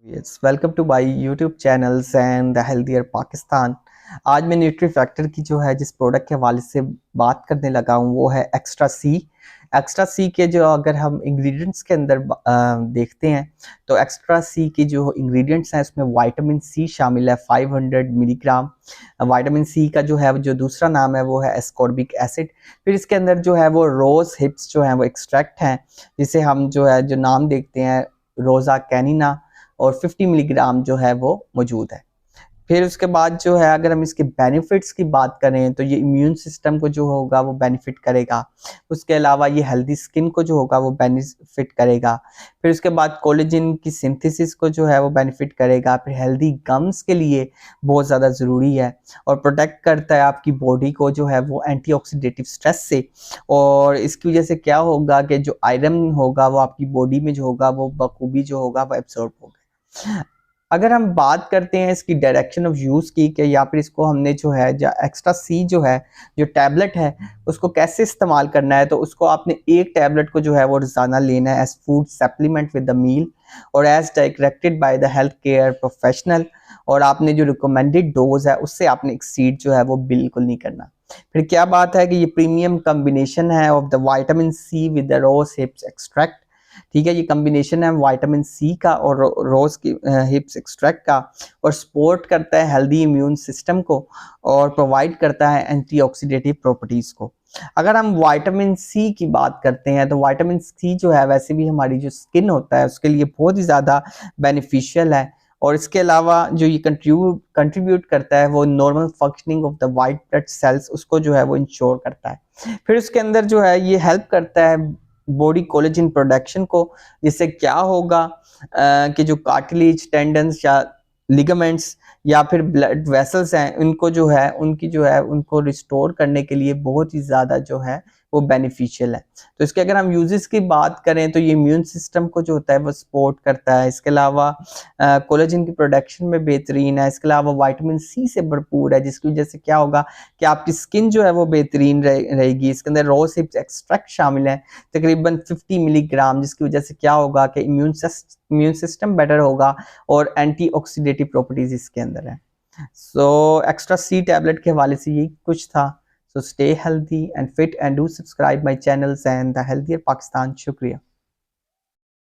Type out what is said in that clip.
Yes, welcome to my YouTube channels and the healthier Pakistan. आज मैं nutri factor की जो है जिस प्रोडक्ट के हवाले से बात करने लगा हूँ वो है एक्स्ट्रा सी। एक्स्ट्रा सी के जो अगर हम इंग्रेडिएंट्स के अंदर देखते हैं तो एक्स्ट्रा सी के जो इंग्रेडिएंट्स हैं उसमें विटामिन सी शामिल है 500 मिलीग्राम। विटामिन सी का जो है जो दूसरा नाम है वो है एस्कॉर्बिक एसिड। फिर इसके अंदर जो है वो रोज हिप्स जो है वो एक्सट्रैक्ट हैं, जिसे हम जो है जो नाम देखते हैं रोजा कैनिना, और 50 मिलीग्राम जो है वो मौजूद है। फिर उसके बाद जो है अगर हम इसके बेनिफिट्स की बात करें तो ये इम्यून सिस्टम को जो होगा वो बेनिफिट करेगा। उसके अलावा ये हेल्दी स्किन को जो होगा वो बेनिफिट करेगा। फिर उसके बाद कोलेजन की सिंथेसिस को जो है वो बेनिफिट करेगा। फिर हेल्दी गम्स के लिए बहुत ज़्यादा ज़रूरी है और प्रोटेक्ट करता है आपकी बॉडी को जो है वो एंटीऑक्सीडेटिव स्ट्रेस से। और इसकी वजह से क्या होगा कि जो आयरन होगा वो आपकी बॉडी में जो होगा वो बखूबी जो होगा वो एब्सॉर्ब होगा। अगर हम बात करते हैं इसकी डायरेक्शन ऑफ यूज़ की कि या फिर इसको हमने जो है एक्स्ट्रा सी जो है जो टैबलेट है उसको कैसे इस्तेमाल करना है, तो उसको आपने एक टैबलेट को जो है वो रोज़ाना लेना है as food supplement with the meal और as directed by the health care professional. और आपने जो रिकमेंडेड डोज है उससे आपने एक्सीड जो है वो बिल्कुल नहीं करना। फिर क्या बात है कि ये प्रीमियम कॉम्बिनेशन है of the vitamin C with the rose hips extract. ठीक है, ये कॉम्बिनेशन है विटामिन सी का और रोज की हिप्स एक्सट्रैक्ट का, और सपोर्ट करता है हेल्दी इम्यून सिस्टम को और प्रोवाइड करता है एंटीऑक्सीडेटिव प्रॉपर्टीज को। अगर हम विटामिन सी की बात करते हैं तो विटामिन सी जो है वैसे भी हमारी जो स्किन होता है उसके लिए बहुत ही ज़्यादा बेनिफिशियल है। और इसके अलावा जो ये कंट्रीब्यूट करता है वो normal functioning of the white blood cells उसको जो है वो इंश्योर करता है। फिर उसके अंदर जो है ये हेल्प करता है बॉडी कोलेजन प्रोडक्शन को, जिससे क्या होगा कि जो कार्टिलेज टेंडन्स या लिगामेंट्स या फिर ब्लड वेसल्स हैं उनको जो है उनको रिस्टोर करने के लिए बहुत ही ज़्यादा जो है वो बेनिफिशियल है। तो इसके अगर हम यूजेस की बात करें तो ये इम्यून सिस्टम को जो होता है वो सपोर्ट करता है। इसके अलावा कोलेजन की प्रोडक्शन में बेहतरीन है। इसके अलावा विटामिन सी से भरपूर है, जिसकी वजह से क्या होगा कि आपकी स्किन जो है वो बेहतरीन रहेगी। इसके अंदर रॉ हिप्स एक्सट्रैक्ट शामिल है तकरीबन 50 मिलीग्राम, जिसकी वजह से क्या होगा कि इम्यून सिस्टम बेटर होगा और एंटीऑक्सीडेटिव प्रॉपर्टीज इसके अंदर है। सो एक्स्ट्रा सी टैबलेट के हवाले से यही कुछ था। So stay healthy and fit and do subscribe my channels and the healthier Pakistan. शुक्रिया।